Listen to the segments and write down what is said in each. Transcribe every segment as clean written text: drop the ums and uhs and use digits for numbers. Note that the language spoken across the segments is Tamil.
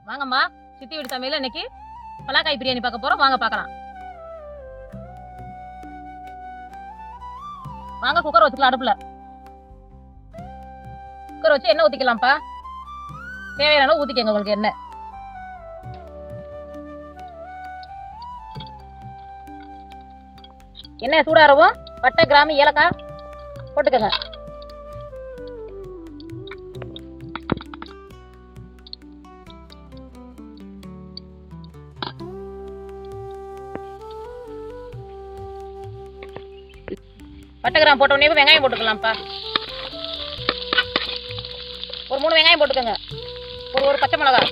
வாங்கம்மா, சித்தி வீடு சமையல இன்னைக்கு பலாக்காய் பிரியாணி பார்க்க போறோம். வாங்க பார்க்கலாம். வாங்க குக்கர் வச்சுக்கலாம். அடுப்புல குக்கர் வச்சு எண்ணெய் ஊத்திக்கலாம்ப்பா. தேவையான அளவு ஊத்திக்கங்க. உங்களுக்கு எண்ணெய் எண்ணெய் சூடாரவும் பட்டை, கிராம்பு, ஏலக்காய் போட்டுக்கங்க. பட்டை கிராம்பு போட்ட உடனே வெங்காயம் போட்டுக்கலாம்ப்பா. ஒரு 3 வெங்காயம் போட்டுக்கோங்க. ஒரு பச்சை மிளகாய்,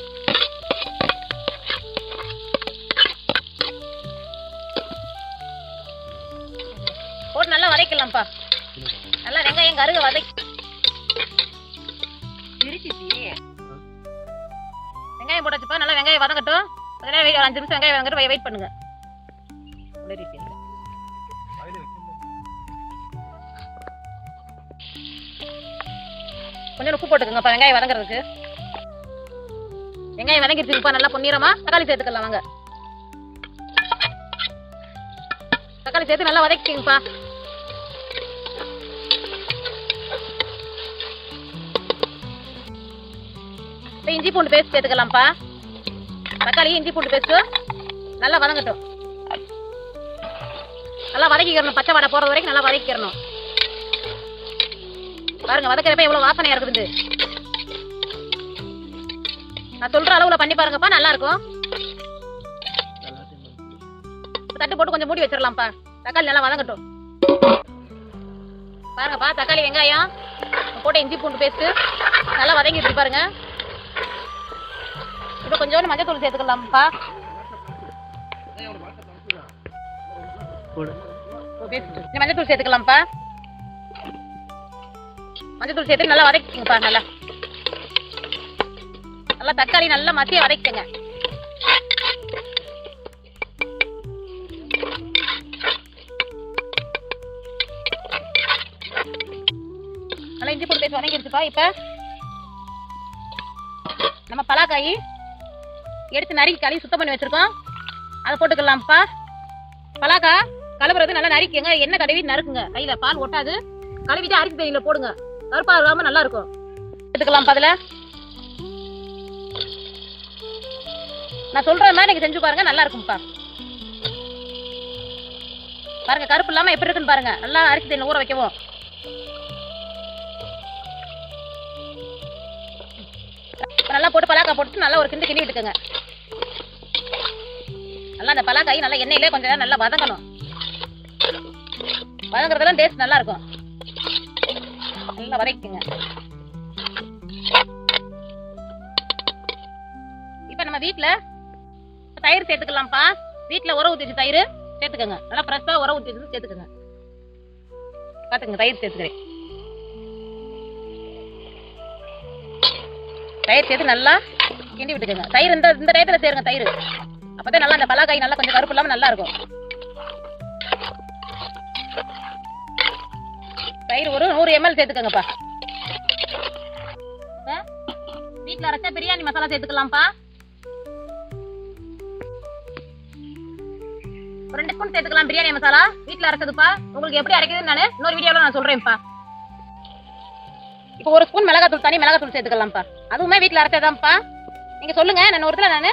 போட்டு நல்லா வதக்கலாம்ப்பா. நல்லா வெங்காயம் கருக வதக்கி வெங்காயம் போட்டாச்சுப்பா. நல்லா வெங்காயம் வதங்கட்டும். அதனால 5 நிமிஷம் வெங்காயம் வதங்கட்டும். வெயிட் பண்ணுங்க. கொஞ்சம் உப்பு போட்டுக்கோங்கப்பா வெங்காயம் வதங்குறதுக்கு. வெங்காயம் வதங்கிடுச்சுப்பா. நல்லா பொன்னிறமா தக்காளி சேர்த்துக்கலாம். வாங்க, தக்காளி சேர்த்து நல்லா வதக்கிங்கப்பா. இஞ்சி பூண்டு பேஸ்ட் சேர்த்துக்கலாம்ப்பா. தக்காளி இஞ்சி பூண்டு பேஸ்ட் நல்லா வதங்கட்டும். நல்லா வதக்கிக்கிறணும். பச்சை வடை போறது வரைக்கும் நல்லா வதக்கிக்கிறணும். பாருங்க வதக்கிறப்ப எவ்வளவு வாசனையா இருக்குது. நான் சொல்ற அளவுல பண்ணி பாருங்கப்பா, நல்லா இருக்கும். தட்டு போட்டு கொஞ்சம் மூடி வச்சிடலாம்ப்பா. தக்காளி நல்லா வதங்கட்டும். பாருங்கப்பா, தக்காளி வெங்காயம் போட்டு இஞ்சி பூண்டு பேஸ்ட் நல்லா வதங்கிட்டு பாருங்க. இப்போ கொஞ்சோண்டு மஞ்சள் தூள் சேர்த்துக்கலாம்ப்பா. மஞ்சள் தூள் சேர்த்துக்கலாம்ப்பா. மஞ்சள் தூள் சேர்த்து நல்லா வதக்கிங்கப்பா. நல்லா நல்லா தக்காளி நல்லா மசிய வதக்கிங்க. நல்லா இஞ்சி பூண்டு பேஸ்ட் வதங்கிடுச்சுப்பா. இப்ப நம்ம பலாக்காய் எடுத்து நறுக்கி கழுவி சுத்தம் பண்ணி வச்சிருக்கோம். அதை போட்டுக்கலாம்ப்பா. பலாக்காய் கழுவுறது நல்லா நறுக்கிங்க. எண்ணெய் தடவி நறுக்குங்க. கையில பால் ஒட்டாது. கழுவிட்டு அரிசி தண்ணியில போடுங்க. கருப்பா இல்லாம நல்லா இருக்கும். எடுத்துக்கலாம். அதுல நான் சொல்ற மாதிரி நீங்க செஞ்சு பாருங்க. நல்லா இருக்கும்ப்பா. பாருங்க கருப்பு இல்லாம எப்படி இருக்குன்னு பாருங்க. நல்லா அரிசி தண்ணியில ஊற வைக்கவும். நல்லா போட்டு பலாக்காய் போட்டு நல்லா ஒரு கிண்டி விட்டுக்கோங்க. நல்லா அந்த பலாக்காய் நல்லா எண்ணெயிலே கொஞ்சம் நேரம் நல்லா வதங்கணும். வதங்குறதுலாம் டேஸ்ட் நல்லா இருக்கும். நல்லா வதக்கிங்க. இப்ப நம்ம வீட்டுல தயிர் சேர்த்துக்கலாம்ப்பா. வீட்டுல உர ஊத்தி தயிர் சேர்த்துக்கோங்க. நல்லா ஃப்ரெஷ்ஷா உர ஊத்தி சேர்த்துக்கோங்க. பாத்துங்க தயிர் சேர்த்துக்கிறேன். தயிர் சேர்த்து நல்லா கிண்டி விட்டுக்கோங்க. தயிர் இந்த டயத்துல சேருங்க. தயிர் அப்பதான் நல்லா அந்த பலாக்காய் நல்லா கொஞ்சம் கருப்பு இல்லாம நல்லா இருக்கும். தயிர் ஒரு 100 ml சேர்த்துக்கோங்கப்பா. வீட்டுல அரைச்சா பிரியாணி மசாலா சேர்த்துக்கலாம்ப்பா. 2 ஸ்பூன் சேர்த்துக்கலாம் பிரியாணி மசாலா. வீட்டுல அரைச்சதுப்பா. உங்களுக்கு எப்படி அரைக்குதுன்னு நான் இன்னொரு வீடியோல நான் சொல்றேன்ப்பா. இப்போ 1 ஸ்பூன் மிளகாத்தூள், தனி மிளகாத்தூள் சேர்த்துக்கலாம்ப்பா. அதுவுமே வீட்டுல அரைச்சதாம்ப்பா. நீங்க சொல்லுங்க. நான் ஒரு நான்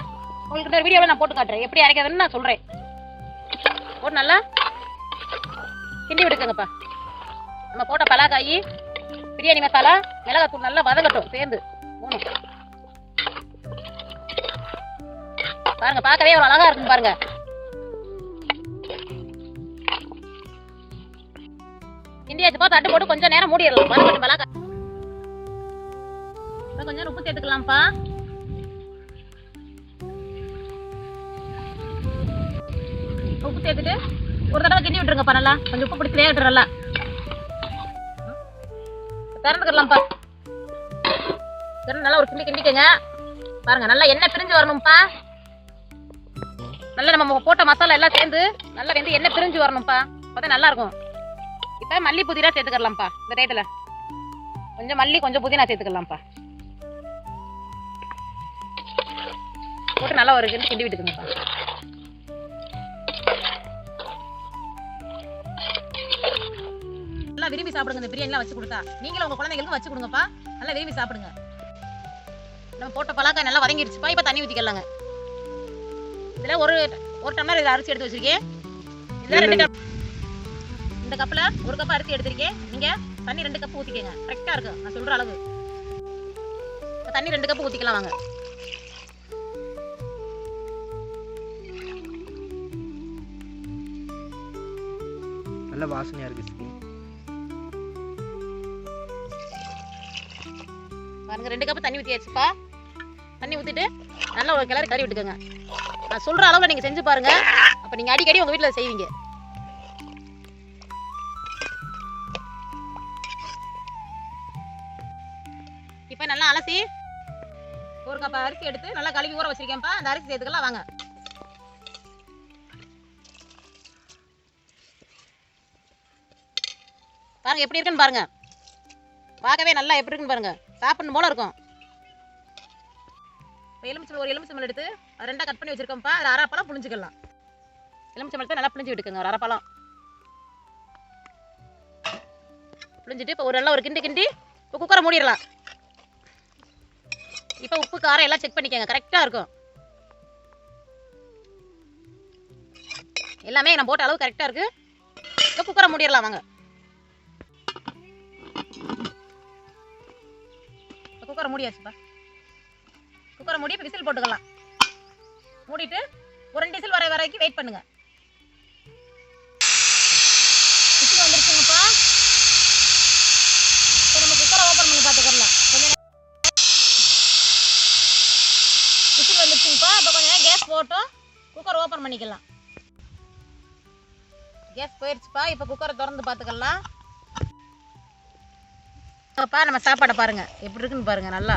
உங்களுக்கு இந்த வீடியோல நான் போட்டு காட்டுறேன் எப்படி அரைக்கிறதுன்னு நான் சொல்றேன். போட்டு நல்லா கிண்டி விட்டுக்கோங்கப்பா. நம்ம போட்ட பலாக்காய், பிரியாணி மசாலா, மிளகாத்தூள் நல்லா வதங்கட்டும் சேர்ந்து. பாருங்க பார்க்கவே ஒரு அழகா இருக்கும். பாருங்க கிண்டியாச்சுப்பா. தட்டு போட்டு கொஞ்சம் நேரம் மூடிடலாம். வதங்கட்டும் பலாக்காய். கொஞ்சம் உப்பு சேர்த்துக்கலாம்ப்பா. உப்பு சேர்த்துட்டு ஒரு தடவை கிண்டி விட்டுருங்கப்பா. நல்லா கொஞ்சம் உப்பு பிடிச்சி வேகட்டும். நல்லா திறந்துக்கலாம்ப்பா. நல்லா ஒரு கிண்டிக்கங்க. பாருங்க நல்லா எண்ணெய் பிரிஞ்சு வரணும்ப்பா. நல்லா நம்ம போட்ட மசாலா எல்லாம் சேர்ந்து நல்லா வெந்து எண்ணெய் பிரிஞ்சு வரணும்ப்பா. அப்பதான் நல்லா இருக்கும். இப்ப மல்லி புதினா சேர்த்துக்கலாம்ப்பா. இந்த டயத்துல கொஞ்சம் மல்லி கொஞ்சம் புதினா சேர்த்துக்கலாம்ப்பா. போட்டு நல்லா ஒரு கிண்டி விட்டுக்குங்கப்பா. நல்லா விரும்பி சாப்பிடுங்க. இந்த பிரியாணிலாம் வச்சு கொடுத்தா நீங்களும் உங்க குழந்தைங்களுக்கும் வச்சு கொடுங்கப்பா. நல்லா விரும்பி சாப்பிடுங்க. நம்ம போட்ட பலாக்காய் நல்லா வதங்கிடுச்சுப்பா. இப்போ தண்ணி ஊற்றிக்கலாங்க. இதில் ஒரு டம்ளர் இதில் அரிசி எடுத்து வச்சிருக்கேன். இதில் 2 டம்ளர், இந்த கப்பில் 1 கப் அரிசி எடுத்திருக்கேன். நீங்கள் தண்ணி 2 கப் ஊற்றிக்கங்க. கரெக்டாக இருக்கும் நான் சொல்கிற அளவு. தண்ணி 2 கப் ஊற்றிக்கலாம் வாங்க. நல்ல வாசனையாக இருக்குது சித்தி. பாருங்க 2 கப் தண்ணி ஊற்றியாச்சுப்பா. தண்ணி ஊற்றிட்டு நல்லா ஒரு கிளறி கறி விட்டுக்கோங்க. நான் சொல்கிற அளவில் நீங்கள் செஞ்சு பாருங்க. அப்போ நீங்கள் அடிக்கடி உங்கள் வீட்டில் செய்வீங்க. இப்போ நல்லா அலசி 1 கப் அரிசி எடுத்து நல்லா கழுவி ஊற வச்சிருக்கேன்ப்பா. அந்த அரிசி சேர்த்துக்கலாம் வாங்க. பாருங்க எப்படி இருக்குன்னு பாருங்க. பார்க்கவே நல்லா எப்படி இருக்குன்னு பாருங்க. சாப்பிடணும் போல இருக்கும். ஒரு எலுமிச்சம்பழம் எடுத்து 2 கட் பண்ணி வச்சிருக்கோம்ப்பா. அது அரை பழம் புளிஞ்சுக்கலாம். எலுமிச்சம்பழத்தை நல்லா புளிஞ்சு விட்டுக்கோங்க. ஒரு அரை பழம் புளிஞ்சிட்டு இப்போ நல்லா ஒரு கிண்டி இப்போ குக்கரை மூடிடலாம். இப்போ உப்பு காரம் எல்லாம் செக் பண்ணிக்கோங்க. கரெக்டாக இருக்கும். எல்லாமே நான் போட்ட அளவு கரெக்டாக இருக்கு. இப்போ குக்கரை மூடிடலாம் வாங்க. குக்கரை மூடியாச்சுப்பா. குக்கரை மூடி இப்போ விசில் போட்டுக்கலாம். மூடிட்டு ஒரு 2 விசில் வர வரைக்கும் வெயிட் பண்ணுங்க. விசில் வந்துருச்சுங்கப்பா. இப்போ நம்ம குக்கரை ஓப்பன் பண்ணி பார்த்துக்கலாம். கொஞ்சம் விசில் வந்துருச்சுங்கப்பா. இப்போ கொஞ்சம் கேஸ் போட்டோம் குக்கர் ஓப்பன் பண்ணிக்கலாம். கேஸ் போயிடுச்சுப்பா. இப்போ குக்கரை திறந்து பார்த்துக்கலாம். அப்பா நம்ம சாப்பாடை பாருங்க எப்படி இருக்குன்னு பாருங்க. நல்லா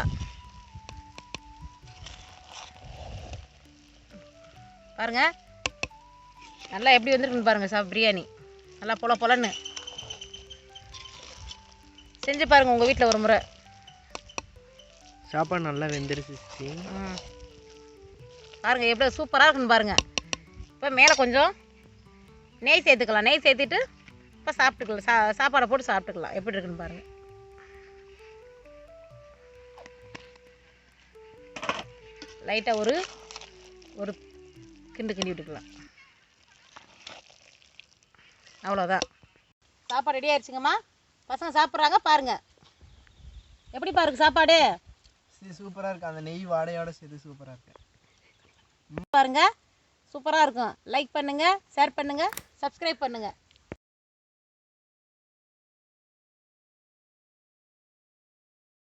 பாருங்க. நல்லா எப்படி வந்துருக்குன்னு பாருங்க. பிரியாணி நல்லா பொலன்னு செஞ்சு பாருங்க உங்க வீட்டில் ஒரு முறை. சாப்பாடு நல்லா வெந்துருச்சு சித்தி. பாருங்க எவ்வளோ சூப்பராக இருக்குன்னு பாருங்க. இப்போ மேலே கொஞ்சம் நெய் சேர்த்துக்கலாம். நெய் சேர்த்துட்டு இப்போ சாப்பிட்டுக்கலாம். சாப்பாடை போட்டு சாப்பிட்டுக்கலாம். எப்படி இருக்குன்னு பாருங்க. லைட்டாக ஒரு கிண்டி விட்டுக்கலாம். அவ்வளோதான். சாப்பாடு ரெடி ஆயிடுச்சுங்கம்மா. பசங்க சாப்பிட்றாங்க பாருங்க. எப்படி பாருங்க சாப்பாடு. சூப்பராக இருக்குது. அந்த நெய் வாடையோட சேர்த்து சூப்பராக இருக்கு பாருங்க. சூப்பராக இருக்கும். லைக் பண்ணுங்க, ஷேர் பண்ணுங்க, சப்ஸ்கிரைப் பண்ணுங்க.